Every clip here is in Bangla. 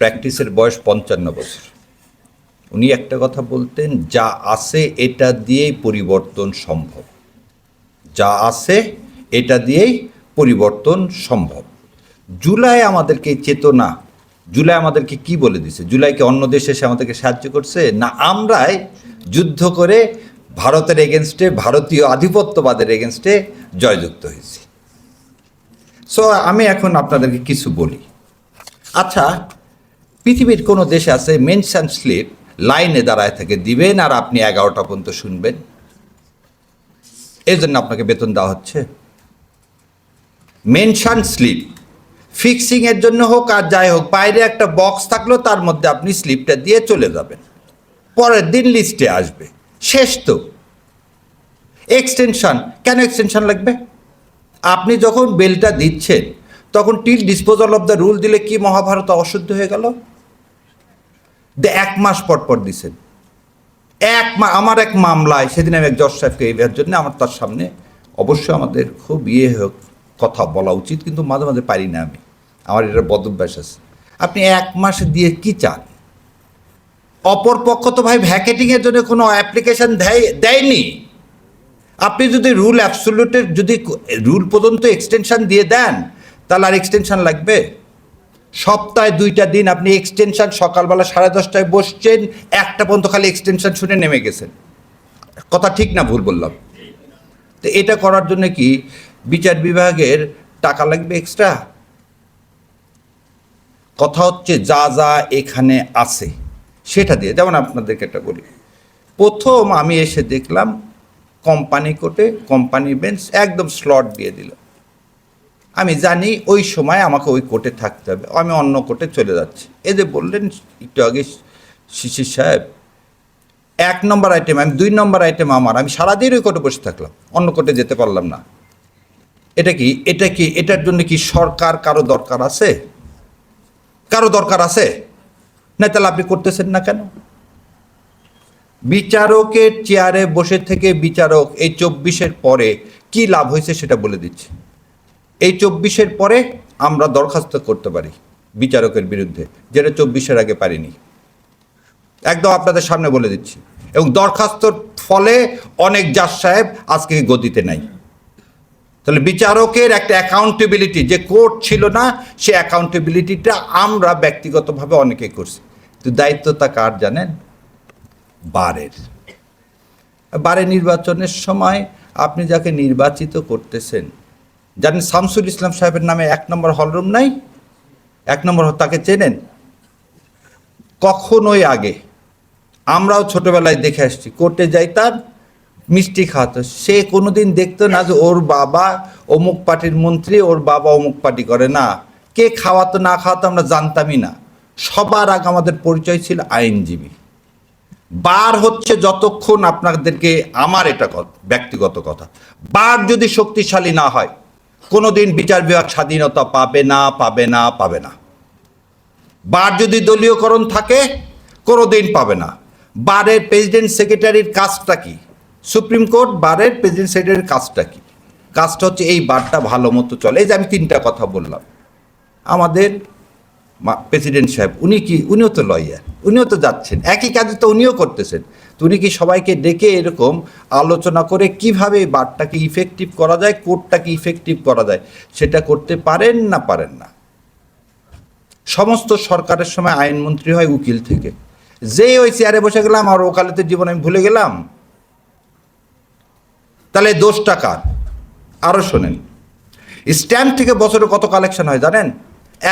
প্র্যাকটিসের বয়স 55 বছর। উনি একটা কথা বলতেন, যা আছে এটা দিয়েই পরিবর্তন সম্ভব, যা আছে এটা দিয়েই পরিবর্তন সম্ভব। জুলাই আমাদেরকে চেতনা, জুলাই আমাদেরকে কি বলে দিছে? জুলাইকে অন্য দেশে এসে আমাদেরকে সাহায্য করছে না? আমরাই যুদ্ধ করে ভারতের এগেনস্টে, ভারতীয় আধিপত্যবাদের এগেনস্টে জয়যুক্ত হয়েছি। সো আমি এখন আপনাদেরকে কিছু বলি। আচ্ছা, পৃথিবীর কোনো দেশে আছে মেনশন স্লিপ লাইনে দাঁড়ায় থেকে দিবেন আর আপনি 11টা পর্যন্ত শুনবেন, এই জন্য আপনাকে বেতন দেওয়া হচ্ছে? মেনশন স্লিপ ফিক্সিংয়ের জন্য হোক আর যাই হোক, বাইরে একটা বক্স থাকলো, তার মধ্যে আপনি স্লিপটা দিয়ে চলে যাবেন, পরের দিন লিস্টে আসবে, শেষ তো। এক্সটেনশন কেন এক্সটেনশন লাগবে? আপনি যখন বেলটা দিচ্ছেন তখন till disposal of the rule দিলে কি মহাভারত অশুদ্ধ হয়ে গেল? 1 মাস পর পর দিছেন। আমার এক মামলায় সেদিন আমি এক জজ সাহেবকে এর জন্য আমার তার সামনে অবশ্যই আমাদের খুব হোক কথা বলা উচিত, কিন্তু মাঝে মাঝে পারি না আমি, আমার এটা বদভ্যাস আছে। আপনি 1 মাস দিয়ে কি চান? অপর পক্ষ তো ভাই ভ্যাকেটিংয়ের জন্য কোনো অ্যাপ্লিকেশন দেয়নি। আপনি যদি রুল অ্যাবসলিউটের যদি রুল পর্যন্ত এক্সটেনশন দিয়ে দেন, তাহলে আর এক্সটেনশন লাগবে? সপ্তাহে 2টা দিন আপনি এক্সটেনশন, সকালবেলা 10:30টায় বসছেন, 1টা পর্যন্ত খালি এক্সটেনশন শুনে নেমে গেছেন। কথা ঠিক না ভুল বললাম? তো এটা করার জন্য কি বিচার বিভাগের টাকা লাগবে এক্সট্রা? কথা হচ্ছে যা যা এখানে আছে সেটা দিয়ে। যেমন আপনাদেরকে একটা বলি, প্রথম আমি এসে দেখলাম কোম্পানি কোর্টে কোম্পানি বেঞ্চ একদম স্লট দিয়ে দিল। আমি জানি ওই সময় আমাকে ওই কোর্টে থাকতে হবে, আমি অন্য কোর্টে চলে যাচ্ছি। এই যে বললেন একটু আগে শিশির সাহেব, 1 নম্বর আইটেম আমি, 2 নম্বর আইটেম আমার, আমি সারাদিন ওই কোর্টে বসে থাকলাম, অন্য কোর্টে যেতে পারলাম না। এটা কি এটার জন্য কি সরকার কারো দরকার আছে? কারো দরকার আছে না? তাহলে আপনি করতেছেন না কেন? বিচারকের চেয়ারে বসে থেকে বিচারক এই 24-এর পরে কি লাভ হয়েছে সেটা বলে দিচ্ছি। এই 24-এর পরে আমরা দরখাস্ত করতে পারি বিচারকের বিরুদ্ধে, যেটা 24-এর আগে পারিনি। একদম আপনাদের সামনে বলে দিচ্ছি। এবং দরখাস্তর ফলে অনেক জাজ সাহেব আজকে গদিতে নাই। তাহলে বিচারকের একটা অ্যাকাউন্টেবিলিটি, যে কোর্ট ছিল না, সে অ্যাকাউন্টেবিলিটিটা আমরা ব্যক্তিগতভাবে অনেকে করছি। তো দায়িত্বটা কার জানেন? বারের। বারে নির্বাচনের সময় আপনি যাকে নির্বাচিত করতেছেন, জানেন শামসুল ইসলাম সাহেবের নামে 1 নম্বর হলরুম নাই? 1 নম্বর, তাকে চেনেন? কখনোই আগে আমরাও ছোটবেলায় দেখে আসছি, কোর্টে যাইতাম, মিষ্টি খাওয়াতো। সে কোনোদিন দেখতো না যে ওর বাবা অমুক পার্টির মন্ত্রী, ওর বাবা অমুক পার্টি করে না। কে খাওয়াতো না খাওয়াতো আমরা জানতামই না। সবার আগে আমাদের পরিচয় ছিল আইনজীবী। বার হচ্ছে যতক্ষণ আপনাদেরকে, আমার এটা ব্যক্তিগত কথা, বার যদি শক্তিশালী না হয় কোনোদিন বিচার বিভাগ স্বাধীনতা পাবে না, পাবে না, পাবে না। বার যদি দলীয়করণ থাকে কোনোদিন পাবে না। বারের প্রেসিডেন্ট সেক্রেটারির কাজটা কি? সুপ্রিম কোর্ট বারের প্রেসিডেন্ট সেক্রেটারির কাজটা কি? কাজটা হচ্ছে এই বারটা ভালো মতো চলে। এই যে আমি 3টা কথা বললাম, আমাদের প্রেসিডেন্ট সাহেব উনিও তো লয়ার, উনিও তো যাচ্ছেন একই কাজে, তো উনিও করতেছেন। তো উনি কি সবাইকে ডেকে এরকম আলোচনা করে কিভাবে বারটাকে ইফেক্টিভ করা যায়, কোর্টটাকে ইফেক্টিভ করা যায়, সেটা করতে পারেন না? পারেন না। সমস্ত সরকারের সময় আইনমন্ত্রী হয় উকিল থেকে, যে ওই চেয়ারে বসে গেলাম আর ওকালতের জীবন আমি ভুলে গেলাম। তাহলে দোষটা কার? আরও শোনেন, স্ট্যাম্প থেকে বছরে কত কালেকশন হয় জানেন?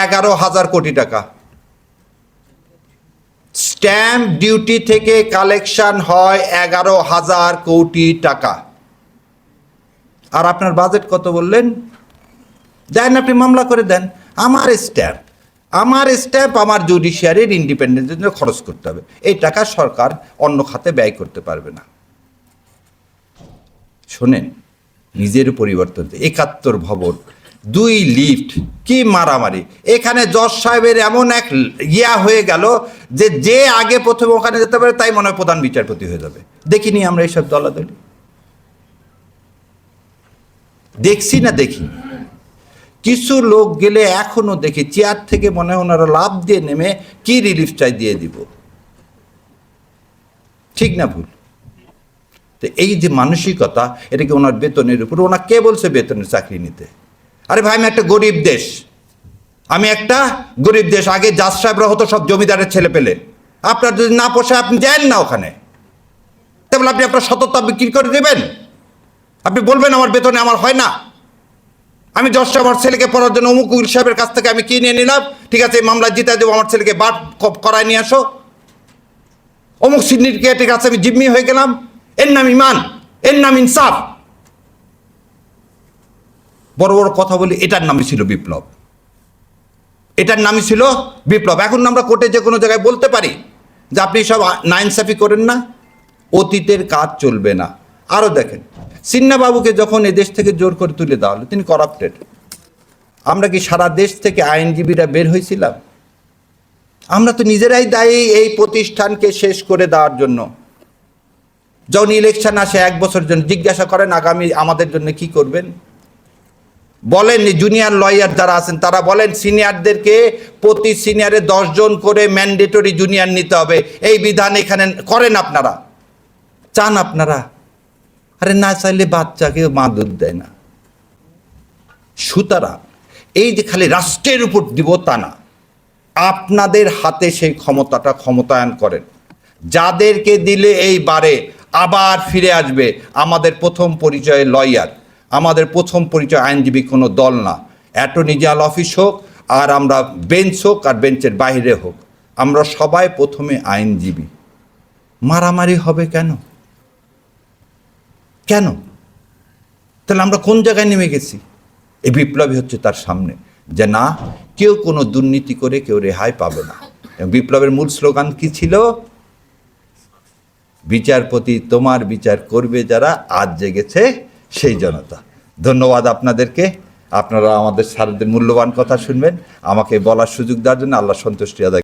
11,000 কোটি টাকা। স্ট্যাম্প ডিউটি থেকে কালেকশন হয় 11,000 কোটি টাকা। আর আপনার বাজেট কত বললেন? দেন, আপনি মামলা করে দেন। আমার স্ট্যাম্প আমার জুডিশিয়ারির ইন্ডিপেন্ডেন্সের জন্য খরচ করতে হবে। এই টাকা সরকার অন্য খাতে ব্যয় করতে পারবে না। শোনেন, নিজের পরিবর্তন, 71 ভবন, 2 লিফট, কি মারামারি! এখানে জজ সাহেবের এমন এক হয়ে গেল যে আগে প্রথমে ওখানে যেতে পারে তাই মনে হয় প্রধান বিচারপতি হয়ে যাবে। দেখিনি আমরা এইসব দলাদলি? দেখছি না দেখিনি? কিছু লোক গেলে এখনো দেখি চেয়ার থেকে মনে হয় ওনারা লাভ দিয়ে নেমে কি রিলিফ চাই দিয়ে দিব। ঠিক না ভুল? তো এই যে মানসিকতা, এটাকে ওনার বেতনের উপর, ওনার কে বলছে বেতনের চাকরি নিতে? আরে ভাই, আমি একটা গরিব দেশ, আগে জাজ সাহেবরা হতো সব জমিদারের ছেলে পেলে। আপনার যদি না পোষায় আপনি যান না ওখানে, তাহলে আপনি আপনার সততা বিক্রি করে দেবেন? আপনি বলবেন আমার বেতনে আমার হয় না, আমি জজটা আমার ছেলেকে পড়ার জন্য অমুক উকিল সাহেবের কাছ থেকে আমি কিনে নিলাম, ঠিক আছে এই মামলা জিতে দেবো, আমার ছেলেকে বার করায় নিয়ে আসো। অমুক সিন্ডিকেটের কাছে আমি জিম্মি হয়ে গেলাম। এর নাম ইমান, এর নাম ইনসাফ। বড় বড় কথা বলি, এটার নামই ছিল বিপ্লব, এটার নামই ছিল বিপ্লব। এখন আমরা কোর্টে যে কোনো জায়গায় বলতে পারি যে আপনি সব নাইনসাফি করেন না, অতীতের কাজ চলবে না। আরও দেখেন, সিন্নাবাবুকে যখন এদেশ থেকে জোর করে তুলে দেওয়া হলো, তিনি করাপ্টেড। আমরা কি সারা দেশ থেকে আইনজীবীরা বের হয়েছিলাম? আমরা তো নিজেরাই দায়ী এই প্রতিষ্ঠানকে শেষ করে দেওয়ার জন্য। যখন ইলেকশন আসে 1 বছরের জন্য, জিজ্ঞাসা করেন আগামী আমাদের জন্য কি করবেন? বলেন জুনিয়র লয়ার যারা আছেন তারা বলেন সিনিয়রদেরকে প্রতি সিনিয়রে 10 জন করে ম্যান্ডেটরি জুনিয়র নিতে হবে, এই বিধান এখানে করেন আপনারা? চান আপনারা? আরে না চাইলে বাচ্চাকে মা দুধ দেয় না। সুতরাং এই যে খালি রাষ্ট্রের উপর দিব তা না, আপনাদের হাতে সেই ক্ষমতাটা ক্ষমতায়ন করেন। যাদেরকে দিলে এইবারে আবার ফিরে আসবে। আমাদের প্রথম পরিচয় লয়ার, আমাদের প্রথম পরিচয় আইনজীবী, কোনো দল না। অ্যাটর্নি জেনারেল অফিস হোক আর আমরা বেঞ্চ হোক আর বেঞ্চের বাইরে হোক, আমরা সবাই প্রথমে আইনজীবী। মারামারি হবে কেন? কেন? তাহলে আমরা কোন জায়গায় নেমে গেছি? এই বিপ্লবী হচ্ছে তার সামনে, যে না, কেউ কোনো দুর্নীতি করে কেউ রেহাই পাবে না। বিপ্লবের মূল স্লোগান কি ছিল? বিচারপতি তোমার বিচার করবে যারা, আজ জেগেছে সেই জনতা। ধন্যবাদ আপনাদেরকে, আপনারা আমাদের স্যারদের মূল্যবান কথা শুনবেন। আমাকে বলার সুযোগ দেওয়ার জন্য আল্লাহ সন্তুষ্টি আদায়।